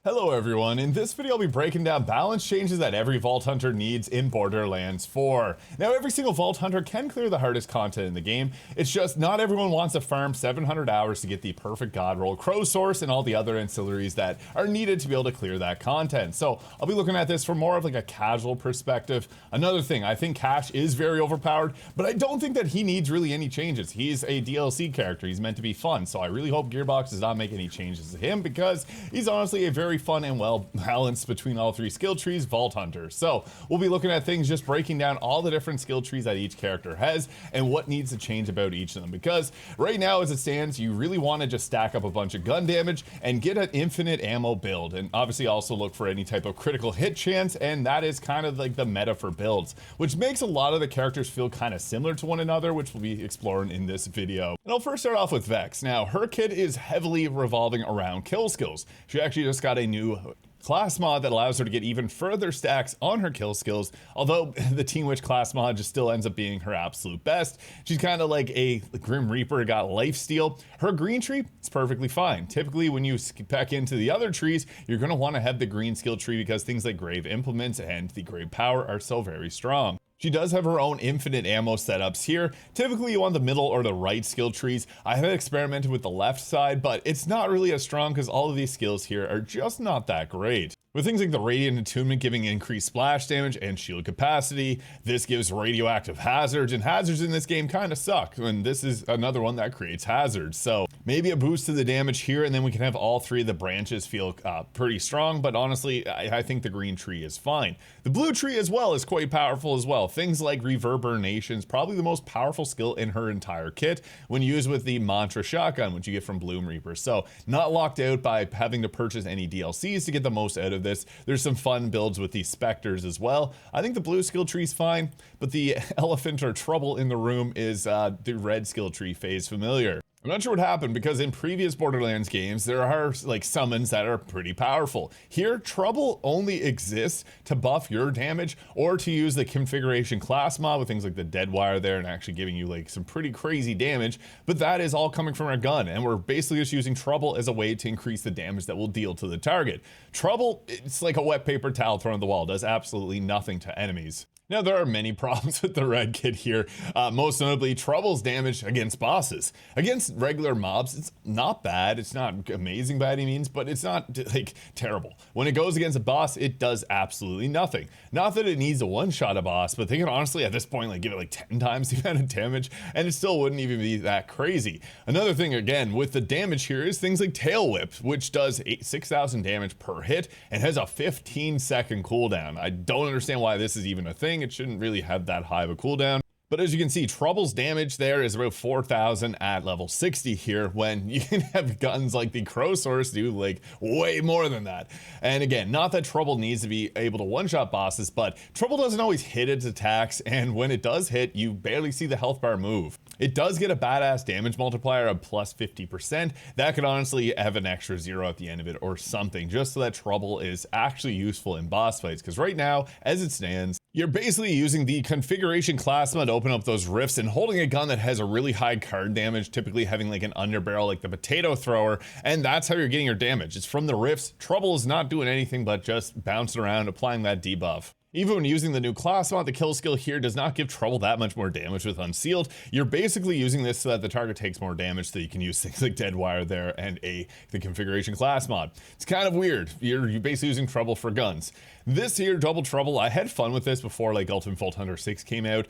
Hello everyone, in this video I'll be breaking down balance changes that every Vault Hunter needs in Borderlands 4. Now every single Vault Hunter can clear the hardest content in the game, it's just not everyone wants to farm 700 hours to get the perfect god roll, crow source, and all the other ancillaries that are needed to be able to clear that content. So I'll be looking at this from more of like a casual perspective. Another thing, I think Cash is very overpowered, but I don't think that he needs really any changes. He's a DLC character, he's meant to be fun, so I really hope Gearbox does not make any changes to him because he's honestly a very fun and well balanced between all three skill trees Vault Hunter. So we'll be looking at things, just breaking down all the different skill trees that each character has and what needs to change about each of them, because right now as it stands you really want to just stack up a bunch of gun damage and get an infinite ammo build, and obviously also look for any type of critical hit chance, and that is kind of like the meta for builds, which makes a lot of the characters feel kind of similar to one another, which we'll be exploring in this video. And I'll first start off with Vex. Now her kit is heavily revolving around kill skills. She actually just got a new class mod that allows her to get even further stacks on her kill skills, although the Teen Witch class mod just still ends up being her absolute best. She's kind of like a Grim Reaper, got lifesteal. Her green tree is perfectly fine. Typically when you spec into the other trees, you're going to want to have the green skill tree because things like Grave Implements and the Grave Power are so very strong. She does have her own infinite ammo setups here. Typically you want the middle or the right skill trees. I have experimented with the left side, but it's not really as strong because all of these skills here are just not that great. With things like the Radiant Attunement giving increased splash damage and shield capacity, this gives radioactive hazards, and hazards in this game kind of suck, and this is another one that creates hazards. So maybe a boost to the damage here, and then we can have all three of the branches feel pretty strong, but honestly, I think the green tree is fine. The blue tree as well is quite powerful as well. Things like Reverberation is probably the most powerful skill in her entire kit when used with the Mantra Shotgun, which you get from Bloom Reaper. So not locked out by having to purchase any DLCs to get the most out of this. There's some fun builds with these Spectres as well. I think the blue skill tree is fine, but the elephant or trouble in the room is the red skill tree phase familiar. I'm not sure what happened because in previous Borderlands games there are like summons that are pretty powerful. Here Trouble only exists to buff your damage or to use the configuration class mod with things like the dead wire there and actually giving you like some pretty crazy damage, but that is all coming from our gun, and we're basically just using Trouble as a way to increase the damage that will deal to the target. Trouble, it's like a wet paper towel thrown at the wall, does absolutely nothing to enemies. Now there are many problems with the red kit here, most notably Trouble's damage against bosses. Against regular mobs, it's not bad, it's not amazing by any means, but it's not like terrible. When it goes against a boss, it does absolutely nothing. Not that it needs to one-shot a boss, but they can honestly at this point like give it like 10 times the amount of damage, and it still wouldn't even be that crazy. Another thing again with the damage here is things like Tail Whip, which does 6,000 damage per hit and has a 15-second cooldown. I don't understand why this is even a thing. It shouldn't really have that high of a cooldown. But as you can see, Trouble's damage there is about 4,000 at level 60 here, when you can have guns like the Crow Source do like way more than that. And again, not that Trouble needs to be able to one-shot bosses, but Trouble doesn't always hit its attacks, and when it does hit, you barely see the health bar move. It does get a badass damage multiplier of plus 50%. That could honestly have an extra 0 at the end of it or something, just so that Trouble is actually useful in boss fights, because right now, as it stands, you're basically using the configuration class mod to open up those rifts and holding a gun that has a really high card damage, typically having like an underbarrel like the potato thrower, and that's how you're getting your damage. It's from the rifts. Trouble is not doing anything but just bouncing around, applying that debuff. Even when using the new class mod, the kill skill here does not give Trouble that much more damage with Unsealed. You're basically using this so that the target takes more damage, so you can use things like Dead Wire there and the configuration class mod. It's kind of weird. You're basically using Trouble for guns. This here, Double Trouble, I had fun with this before like Ultimate Vault Hunter 6 came out.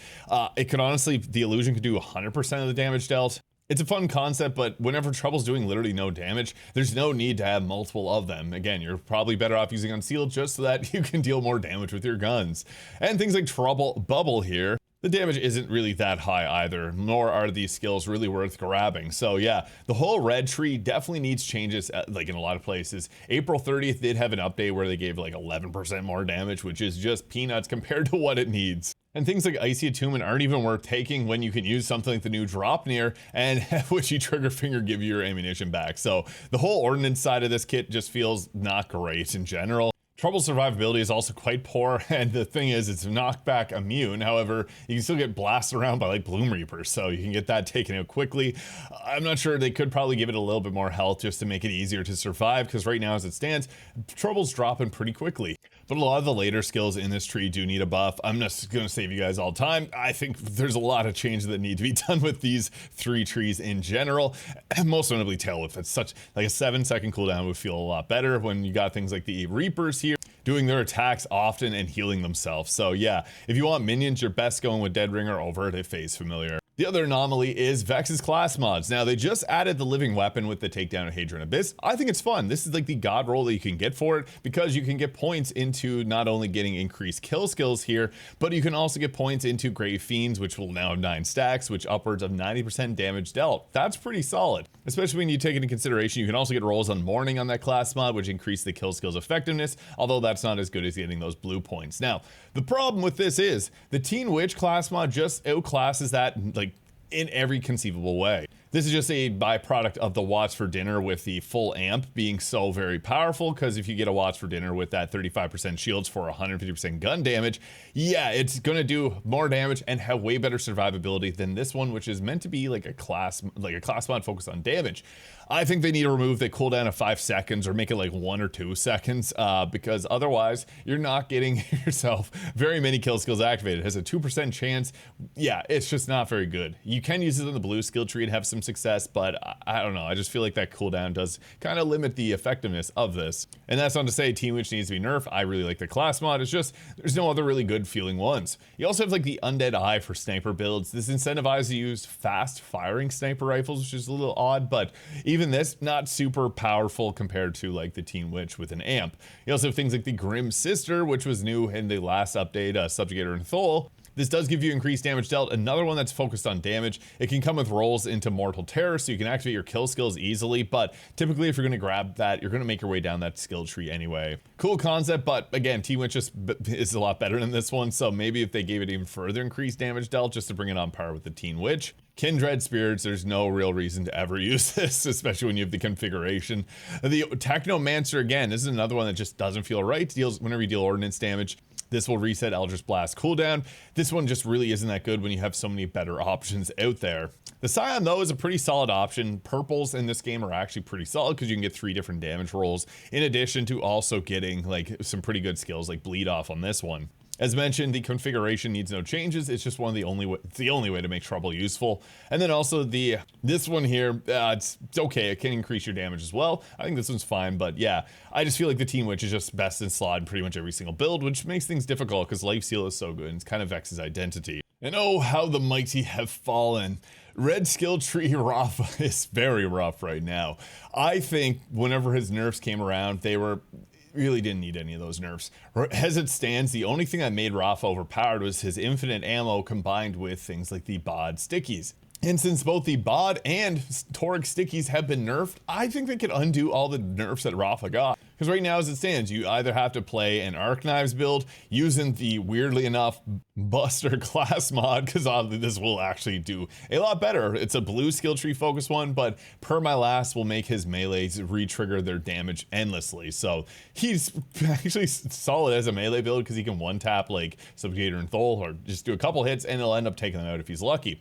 It could honestly, the illusion could do 100% of the damage dealt. It's a fun concept, but whenever Trouble's doing literally no damage, there's no need to have multiple of them. Again, you're probably better off using Unsealed just so that you can deal more damage with your guns. And things like Trouble Bubble here, the damage isn't really that high either, nor are these skills really worth grabbing. So yeah, the whole red tree definitely needs changes, like in a lot of places. April 30th did have an update where they gave like 11% more damage, which is just peanuts compared to what it needs. And things like Icy Attunement aren't even worth taking when you can use something like the new Drop Near and have Witchy Trigger Finger give you your ammunition back. So the whole ordnance side of this kit just feels not great in general. Trouble's survivability is also quite poor, and the thing is, it's knockback immune. However, you can still get blasted around by like Bloom Reapers, so you can get that taken out quickly. I'm not sure, they could probably give it a little bit more health just to make it easier to survive, because right now as it stands, Trouble's dropping pretty quickly. But a lot of the later skills in this tree do need a buff. I'm just going to save you guys all time. I think there's a lot of changes that need to be done with these 3 trees in general. Most notably Tail Whip. It's such like a 7-second cooldown would feel a lot better when you got things like the Reapers here doing their attacks often and healing themselves. So yeah, if you want minions, you're best going with Dead Ringer over at Phase Familiar. The other anomaly is Vex's class mods. Now, they just added the living weapon with the takedown of Hadron Abyss. I think it's fun. This is like the god roll that you can get for it, because you can get points into not only getting increased kill skills here, but you can also get points into Grave Fiends, which will now have 9 stacks, which upwards of 90% damage dealt. That's pretty solid, especially when you take into consideration you can also get rolls on Mourning on that class mod, which increase the kill skills effectiveness, although that's not as good as getting those blue points. Now, the problem with this is the Teen Witch class mod just outclasses that like in every conceivable way. This is just a byproduct of the Watch for Dinner with the full amp being so very powerful, because if you get a Watch for Dinner with that 35% shields for 150% gun damage, yeah, it's gonna do more damage and have way better survivability than this one, which is meant to be like a class mod focused on damage. I think they need to remove the cooldown of 5 seconds or make it like 1 or 2 seconds, because otherwise you're not getting yourself very many kill skills activated. It has a 2% chance. Yeah, it's just not very good. You can use it in the blue skill tree and have some success, but I don't know. I just feel like that cooldown does kind of limit the effectiveness of this. And that's not to say Teen Witch needs to be nerfed. I really like the class mod. It's just there's no other really good feeling ones. You also have like the Undead Eye for sniper builds. This incentivizes you to use fast firing sniper rifles, which is a little odd, but even this, not super powerful compared to like the Teen Witch with an amp. You also have things like the Grim Sister, which was new in the last update, Subjugator and Thole. This does give you increased damage dealt, another one that's focused on damage. It can come with rolls into Mortal Terror, so you can activate your kill skills easily, but typically if you're gonna grab that, you're gonna make your way down that skill tree anyway. Cool concept, but again, Teen Witch just is a lot better than this one, so maybe if they gave it even further increased damage dealt just to bring it on par with the Teen Witch. Kindred Spirits, there's no real reason to ever use this, especially when you have the configuration. The Technomancer, again, this is another one that just doesn't feel right. Deals whenever you deal ordnance damage. This will reset Eldritch Blast cooldown. This one just really isn't that good when you have so many better options out there. The Scion, though, is a pretty solid option. Purples in this game are actually pretty solid because you can get 3 different damage rolls, in addition to also getting like some pretty good skills like Bleed Off on this one. As mentioned, the configuration needs no changes. It's just the only way to make Trouble useful. And then also this one here, it's okay. It can increase your damage as well. I think this one's fine, but yeah, I just feel like the Teen Witch is just best in slot in pretty much every single build, which makes things difficult because Life Steal is so good and it's kind of Vex's identity. And oh, how the mighty have fallen. Red skill tree Rafa is very rough right now. I think whenever his nerfs came around, they really didn't need any of those nerfs. As it stands, the only thing that made Rafa overpowered was his infinite ammo combined with things like the BOD stickies. And since both the BOD and Toric stickies have been nerfed, I think they could undo all the nerfs that Rafa got. Because right now as it stands, you either have to play an Arc Knives build using the, weirdly enough, Buster class mod, because oddly this will actually do a lot better. It's a blue skill tree focused one, but per my last will make his melees re-trigger their damage endlessly. So he's actually solid as a melee build because he can one-tap like Subjugator and Thole or just do a couple hits and he'll end up taking them out if he's lucky.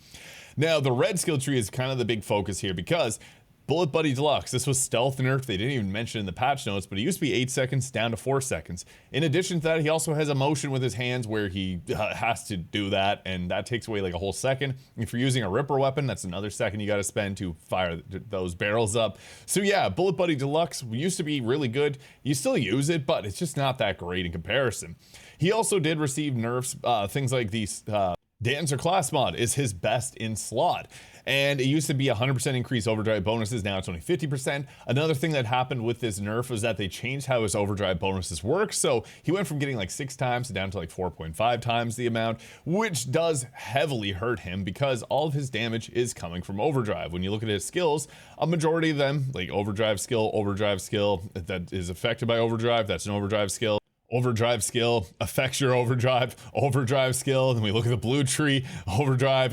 Now, the red skill tree is kind of the big focus here because Bullet Buddy Deluxe, this was stealth nerf. They didn't even mention in the patch notes, but it used to be 8 seconds down to 4 seconds. In addition to that, he also has a motion with his hands where he has to do that, and that takes away like a whole second. If you're using a Ripper weapon, that's another second you got to spend to fire those barrels up. So yeah, Bullet Buddy Deluxe used to be really good. You still use it, but it's just not that great in comparison. He also did receive nerfs, things like these. Dancer class mod is his best in slot, and it used to be 100% increase overdrive bonuses, now it's only 50%. Another thing that happened with this nerf was that they changed how his overdrive bonuses work, so he went from getting like 6 times down to like 4.5 times the amount, which does heavily hurt him because all of his damage is coming from overdrive. When you look at his skills, a majority of them, like overdrive skill that is affected by overdrive, that's an overdrive skill. Overdrive skill affects your overdrive skill. Then we look at the blue tree, overdrive.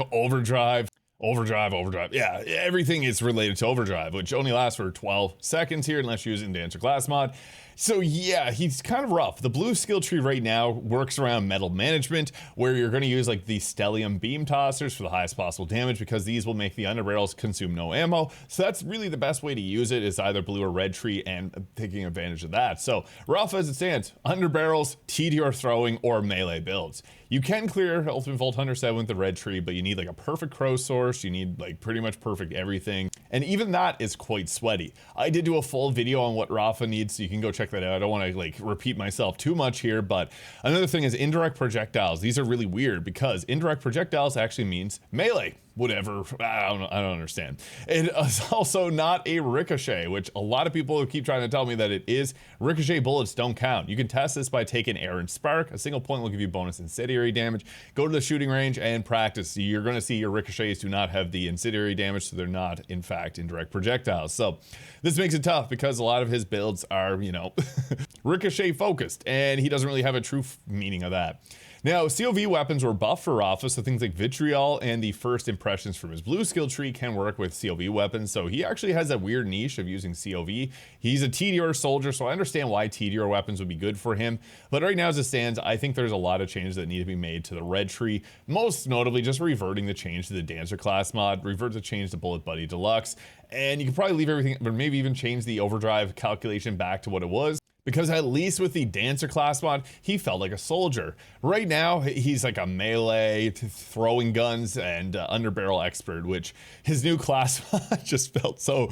Yeah, everything is related to overdrive, which only lasts for 12 seconds here unless you're using Dancer class mod. So yeah, he's kind of rough. The blue skill tree right now works around metal management, where you're going to use like the stellium beam tossers for the highest possible damage, because these will make the underbarrels consume no ammo. So that's really the best way to use it, is either blue or red tree, and taking advantage of that. So Rafa, as it stands, underbarrels, TDR throwing, or melee builds. You can clear Ultimate Vault Hunter 7 with the red tree, but you need like a perfect crow source. You need like pretty much perfect everything. And even that is quite sweaty. I did do a full video on what Rafa needs, so you can go check that out. I don't want to like repeat myself too much here, but another thing is indirect projectiles. These are really weird because indirect projectiles actually means melee. Whatever, I don't understand. It is also not a ricochet, which a lot of people keep trying to tell me that it is. Ricochet bullets don't count. You can test this by taking air and spark. A single point will give you bonus incendiary damage. Go to the shooting range and practice. You're going to see your ricochets do not have the incendiary damage, so they're not in fact indirect projectiles. So this makes it tough because a lot of his builds are, you know, ricochet focused, and he doesn't really have a true meaning of that. Now, COV weapons were buffed for Rafa, so things like Vitriol and the first impressions from his blue skill tree can work with COV weapons, so he actually has a weird niche of using COV. He's a TDR soldier, so I understand why TDR weapons would be good for him, but right now as it stands, I think there's a lot of changes that need to be made to the red tree, most notably just reverting the change to the Dancer class mod, revert the change to Bullet Buddy Deluxe, and you can probably leave everything, but maybe even change the overdrive calculation back to what it was. Because at least with the Dancer class mod, he felt like a soldier. Right now, he's like a melee, throwing guns, and underbarrel expert, which his new class mod just felt so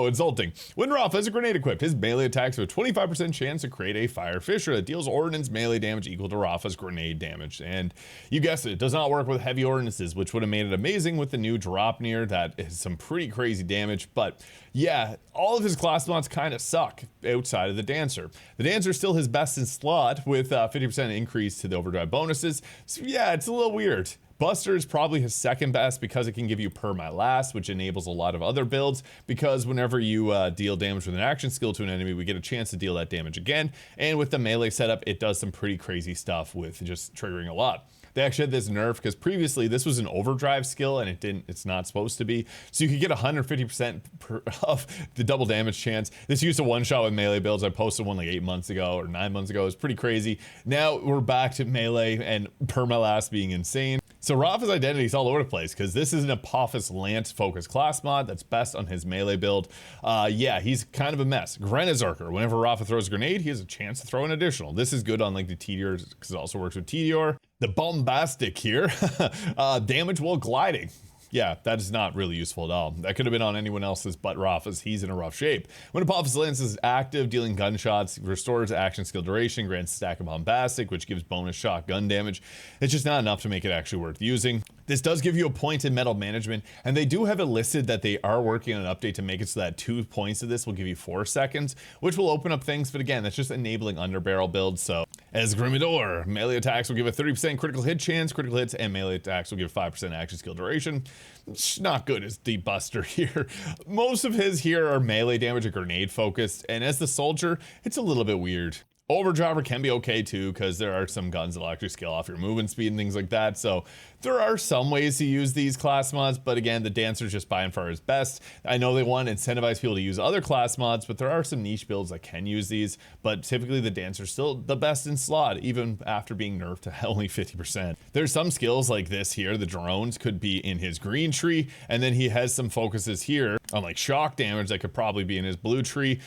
insulting. When Rafa has a grenade equipped, his melee attacks have a 25% chance to create a fire fissure that deals ordnance melee damage equal to Rafa's grenade damage. And you guessed it does not work with heavy ordnances, which would have made it amazing with the new Dropnir that is some pretty crazy damage. But yeah, all of his class mods kind of suck outside of the Dancer. The Dancer is still his best in slot with 50% increase to the overdrive bonuses. So yeah, it's a little weird. Buster is probably his second best because it can give you perma last, which enables a lot of other builds, because whenever you deal damage with an action skill to an enemy, we get a chance to deal that damage again. And with the melee setup, it does some pretty crazy stuff with just triggering a lot. They actually had this nerf because previously this was an overdrive skill and it's not supposed to be. So you could get 150% of the double damage chance. This used to one shot with melee builds. I posted one like 8 months ago or 9 months ago. It was pretty crazy. Now we're back to melee and permalast being insane. So Rafa's identity is all over the place because this is an Apophis Lance focused class mod that's best on his melee build. Yeah, he's kind of a mess. Grenazerker, whenever Rafa throws a grenade, he has a chance to throw an additional. This is good on like the TDR because it also works with TDR. The bombastic here, damage while gliding. Yeah, that is not really useful at all. That could have been on anyone else's but Rafa's. He's in a rough shape. When Apophis Lance is active, dealing gunshots, restores action skill duration, grants stack of bombastic, which gives bonus shotgun damage. It's just not enough to make it actually worth using. This does give you a point in metal management, and they do have it listed that they are working on an update to make it so that 2 points of this will give you 4 seconds, which will open up things, but again, that's just enabling underbarrel builds. So as Grimidor, melee attacks will give a 30% critical hit chance, critical hits and melee attacks will give 5% action skill duration. It's not good as the Buster here. Most of his here are melee damage or grenade focused, and as the soldier, it's a little bit weird. Overdriver can be okay too, because there are some guns that'll actually scale off your movement speed and things like that. So there are some ways to use these class mods, but again, the Dancer's just by and far his best. I know they want to incentivize people to use other class mods, but there are some niche builds that can use these. But typically the Dancer's still the best in slot, even after being nerfed to only 50%. There's some skills like this here, the drones could be in his green tree, and then he has some focuses here on like shock damage that could probably be in his blue tree.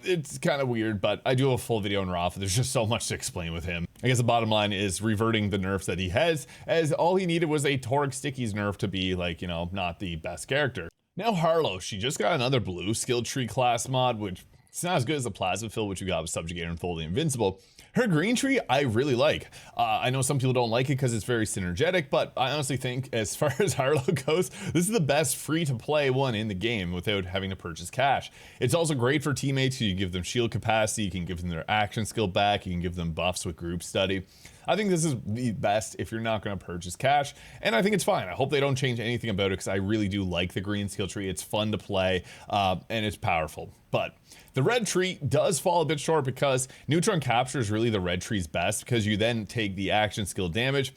It's kind of weird, but I do have a full video on Rafa. There's just so much to explain with him. I guess the bottom line is reverting the nerfs that he has, as all he needed was a Torg Sticky's nerf to be like, you know, not the best character. Now Harlowe, she just got another blue skill tree class mod, which it's not as good as the Plasma Fill, which you got with Subjugator and Fully Invincible. Her green tree, I really like. I know some people don't like it because it's very synergetic, but I honestly think as far as Harlowe goes, this is the best free-to-play one in the game without having to purchase cash. It's also great for teammates. You can give them shield capacity, you can give them their action skill back, you can give them buffs with group study. I think this is the best if you're not going to purchase cash, and I think it's fine. I hope they don't change anything about it because I really do like the green skill tree. It's fun to play, and it's powerful. But the red tree does fall a bit short because neutron capture is really the red tree's best, because you then take the action skill damage.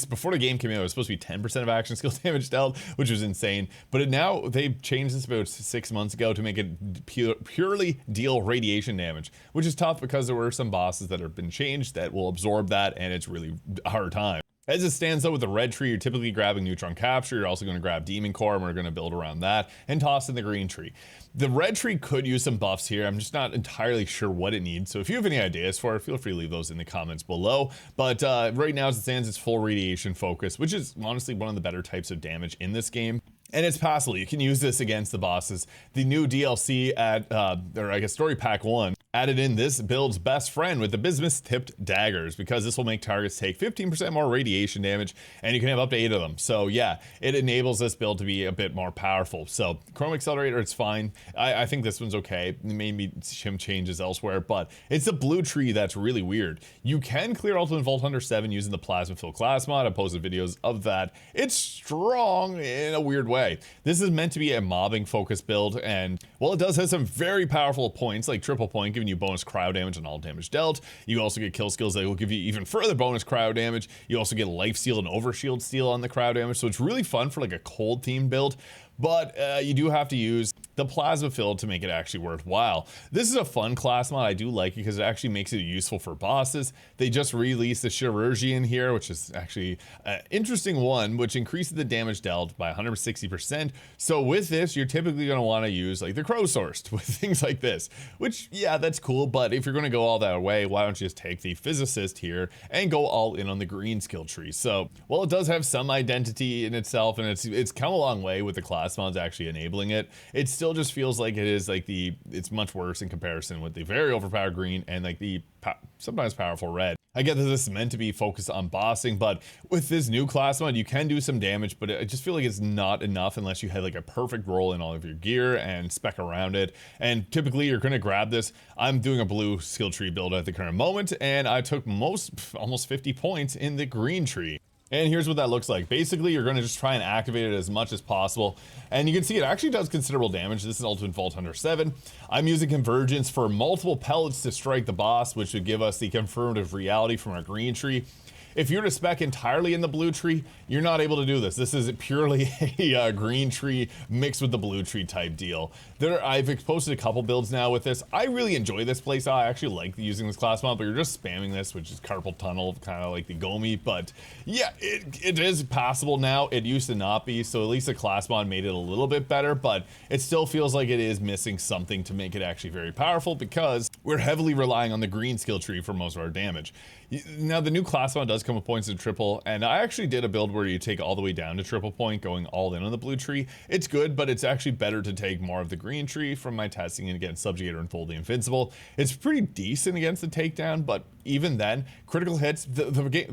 Before the game came out, it was supposed to be 10% of action skill damage dealt, which was insane. But now they've changed this about 6 months ago to make it purely deal radiation damage, which is tough because there were some bosses that have been changed that will absorb that, and it's really a hard time. As it stands though, with the red tree, you're typically grabbing neutron capture. You're also going to grab demon core, and we're going to build around that and toss in the green tree. The red tree could use some buffs here. I'm just not entirely sure what it needs. So if you have any ideas for it, feel free to leave those in the comments below. But right now, as it stands, it's full radiation focus, which is honestly one of the better types of damage in this game. And it's passable. You can use this against the bosses. The new DLC or I guess Story Pack 1 added in this build's best friend with the bismuth-tipped daggers, because this will make targets take 15% more radiation damage, and you can have up to 8 of them. So yeah, it enables this build to be a bit more powerful. So Chrome Accelerator, it's fine. I think this one's okay. Maybe some changes elsewhere, but it's the blue tree that's really weird. You can clear Ultimate Vault Hunter 7 using the Plasma Fill class mod. I posted videos of that. It's strong in a weird way. This is meant to be a mobbing focused build, and while it does have some very powerful points like triple point, giving you bonus cryo damage on all damage dealt, you also get kill skills that will give you even further bonus cryo damage. You also get life steal and overshield steal on the cryo damage, so it's really fun for like a cold themed build. But you do have to use the plasma fill to make it actually worthwhile. This is a fun class mod. I do like it because it actually makes it useful for bosses. They just released the Chirurgian here, which is actually an interesting one, which increases the damage dealt by 160%. So with this, you're typically going to want to use like the Crow Sourced with things like this, which, yeah, that's cool. But if you're going to go all that way, why don't you just take the Physicist here and go all in on the green skill tree? So while it does have some identity in itself, and it's come a long way with the class mods actually enabling it, it still just feels like it is like it's much worse in comparison with the very overpowered green and like the sometimes powerful red. I get that this is meant to be focused on bossing, but with this new class mod, you can do some damage, but I just feel like it's not enough unless you had like a perfect roll in all of your gear and spec around it. And typically you're going to grab this. I'm doing a blue skill tree build at the current moment, and I took almost 50 points in the green tree. And here's what that looks like. Basically, you're going to just try and activate it as much as possible. And you can see it actually does considerable damage. This is Ultimate Vault Hunter 7. I'm using Convergence for multiple pellets to strike the boss, which would give us the confirmative reality from our green tree. If you're to spec entirely in the blue tree, you're not able to do this. This is purely a green tree mixed with the blue tree type deal. I've posted a couple builds now with this. I really enjoy this playstyle. I actually like using this class mod, but you're just spamming this, which is Carpal Tunnel, kind of like the Gomi. But yeah, it is passable now. It used to not be, so at least the class mod made it a little bit better, but it still feels like it is missing something to make it actually very powerful, because we're heavily relying on the green skill tree for most of our damage. Now, the new class mod does come with points in triple, and I actually did a build where you take all the way down to triple point, going all in on the blue tree. It's good, but it's actually better to take more of the green tree from my testing against Subjugator and Fully Invincible. It's pretty decent against the takedown, but even then, critical hits, the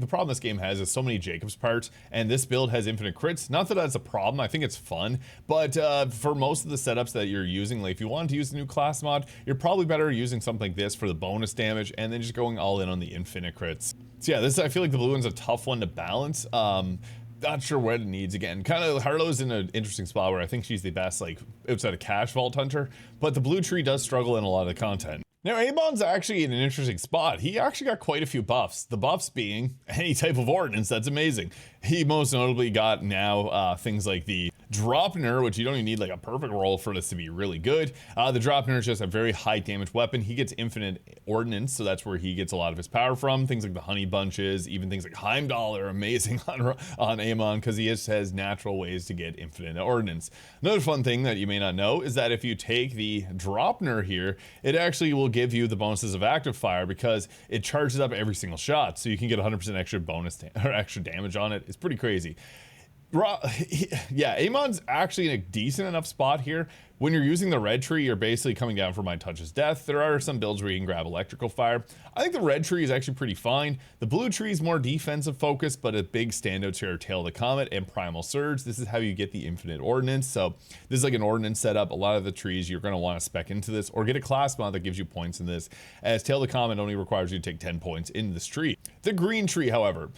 problem this game has is so many Jacob's parts, and this build has infinite crits. Not that that's a problem, I think it's fun, but for most of the setups that you're using, like if you want to use the new class mod, you're probably better using something like this for the bonus damage, and then just going all in on the infinite crits. So yeah, I feel like the blue one's a tough one to balance. Not sure what it needs. Again, kind of Harlowe's in an interesting spot where I think she's the best, like, outside of cash Vault Hunter, but the blue tree does struggle in a lot of the content. Now, Amon's actually in an interesting spot. He actually got quite a few buffs. The buffs being any type of ordnance. That's amazing. He most notably got now things like the Dropner, which you don't even need like a perfect roll for this to be really good. The Dropner is just a very high damage weapon. He gets infinite ordnance, so that's where he gets a lot of his power from. Things like the honey bunches, even things like Heimdall are amazing on Amon, because he just has natural ways to get infinite ordnance. Another fun thing that you may not know is that if you take the Dropner here, it actually will give you the bonuses of active fire, because it charges up every single shot, so you can get 100% extra bonus or extra damage on it. It's pretty crazy. Yeah, Amon's actually in a decent enough spot here. When you're using the red tree, you're basically coming down for My Touch's death. There are some builds where you can grab electrical fire. I think the red tree is actually pretty fine. The blue tree is more defensive focused, but a big standouts here are Tail of the Comet and Primal Surge. This is how you get the infinite ordnance. So this is like an ordnance setup. A lot of the trees you're going to want to spec into this or get a class mod that gives you points in this, as Tail of the Comet only requires you to take 10 points in this tree. The green tree, however,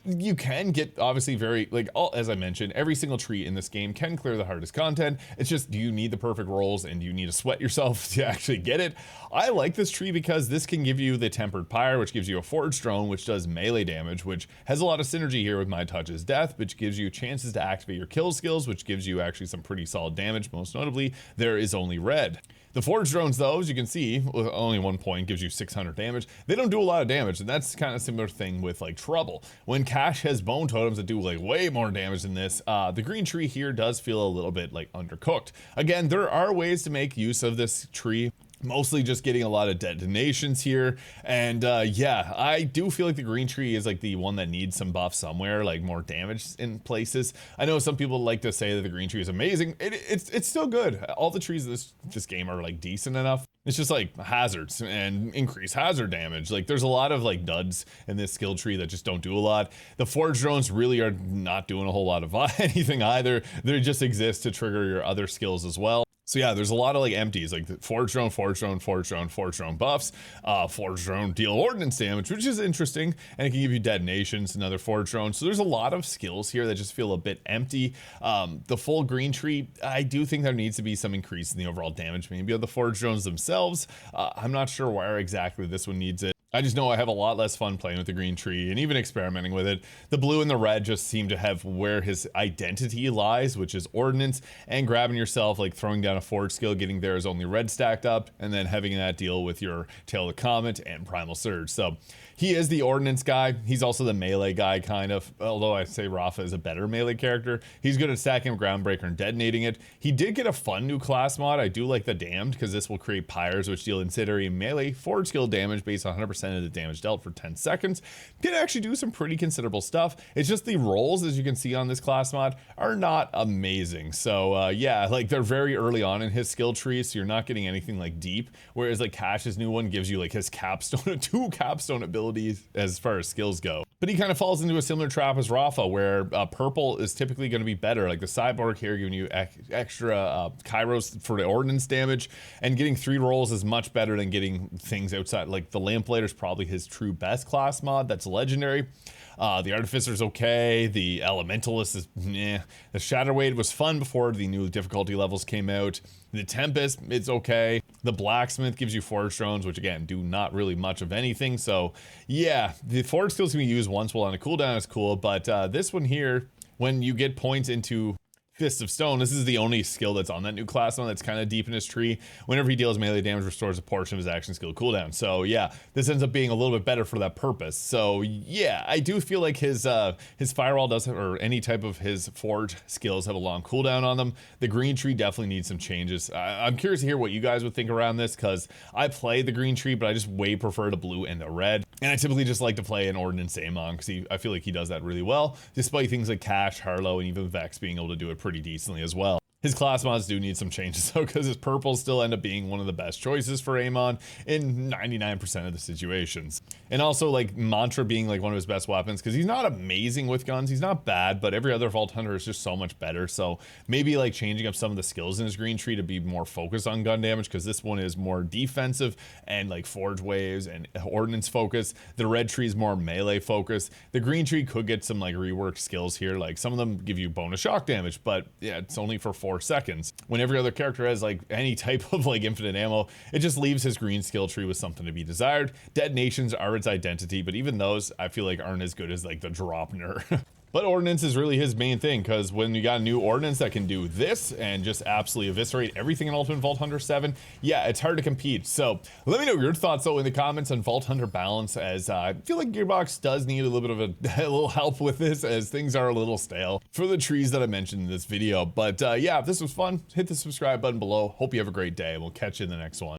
you can get obviously very, like, as I mentioned, every single tree in this game can clear the hardest content. It's just, do you need the perfect rolls and do you need to sweat yourself to actually get it? I like this tree because this can give you the Tempered Pyre, which gives you a Forged Drone, which does melee damage, which has a lot of synergy here with My Touch's death, which gives you chances to activate your kill skills, which gives you actually some pretty solid damage. Most notably, there is only red. The Forged Drones, though, as you can see, with only 1 point, gives you 600 damage. They don't do a lot of damage, and that's kind of a similar thing with, like, Trouble. When Cash has Bone Totems that do, like, way more damage than this, the green tree here does feel a little bit, like, undercooked. Again, there are ways to make use of this tree. Mostly just getting a lot of detonations here, and yeah, I do feel like the green tree is like the one that needs some buff somewhere, like more damage in places. I know some people like to say that the green tree is amazing. It's still good. All the trees in this game are like decent enough. It's just like hazards and increased hazard damage. Like there's a lot of like duds in this skill tree that just don't do a lot. The Forge Drones really are not doing a whole lot of anything either. They just exist to trigger your other skills as well. So yeah, there's a lot of like empties, like the Forge Drone, Forge Drone, Forge Drone, Forge Drone buffs, Forge Drone deal ordnance damage, which is interesting, and it can give you detonations, another Forge Drone. So there's a lot of skills here that just feel a bit empty. The full green tree, I do think there needs to be some increase in the overall damage, maybe of the Forge Drones themselves. I'm not sure where exactly this one needs it. I just know I have a lot less fun playing with the green tree and even experimenting with it. The blue and the red just seem to have where his identity lies, which is ordnance and grabbing yourself, like throwing down a forge skill, getting there is only red stacked up, and then having that deal with your Tail of the Comet and Primal Surge. So he is the ordnance guy. He's also the melee guy, kind of, although I say Rafa is a better melee character. He's good at stacking Groundbreaker and detonating it. He did get a fun new class mod. I do like the Damned, because this will create pyres, which deal incendiary melee forge skill damage based on 100% of the damage dealt for 10 seconds. Can actually do some pretty considerable stuff. It's just the rolls, as you can see on this class mod, are not amazing. So yeah, like they're very early on in his skill tree, so you're not getting anything like deep, whereas like Cash's new one gives you like his capstone, 2 capstone abilities as far as skills go. But he kind of falls into a similar trap as Rafa, where purple is typically going to be better. Like the Cyborg here giving you extra Kairos for the ordnance damage, and getting 3 rolls is much better than getting things outside. Like the Lamplighter is probably his true best class mod that's legendary. The Artificer's okay. The Elementalist is meh. The Shatterwade was fun before the new difficulty levels came out. The Tempest, it's okay. The Blacksmith gives you Forge Drones, which again, do not really much of anything. So yeah, the Forge skills can be used once while on a cooldown is cool, but this one here, when you get points into Fist of Stone, this is the only skill that's on that new class one that's kind of deep in his tree. Whenever he deals melee damage, restores a portion of his action skill cooldown. So yeah, this ends up being a little bit better for that purpose. So yeah, I do feel like his firewall doesn't, or any type of his forge skills have a long cooldown on them. The green tree definitely needs some changes. I'm curious to hear what you guys would think around this, because I play the green tree, but I just way prefer the blue and the red. And I typically just like to play an Ordnance Amon, because I feel like he does that really well, despite things like Cash, Harlowe, and even Vex being able to do it pretty decently as well. His class mods do need some changes though, because his purples still end up being one of the best choices for Amon in 99% of the situations. And also like Mantra being like one of his best weapons, because he's not amazing with guns, he's not bad, but every other Vault Hunter is just so much better. So maybe like changing up some of the skills in his green tree to be more focused on gun damage, because this one is more defensive and like forge waves and ordnance focus. The red tree is more melee focus. The green tree could get some like reworked skills here, like some of them give you bonus shock damage, but yeah, it's only for 4 seconds. When every other character has like any type of like infinite ammo, it just leaves his green skill tree with something to be desired. Detonations are its identity, but even those I feel like aren't as good as like the drop nerf. But ordnance is really his main thing, because when you got a new ordnance that can do this and just absolutely eviscerate everything in Ultimate Vault Hunter 7, yeah, it's hard to compete. So let me know your thoughts though in the comments on Vault Hunter balance, as I feel like Gearbox does need a little bit of a little help with this, as things are a little stale for the trees that I mentioned in this video. But yeah, if this was fun, hit the subscribe button below. Hope you have a great day, and we'll catch you in the next one.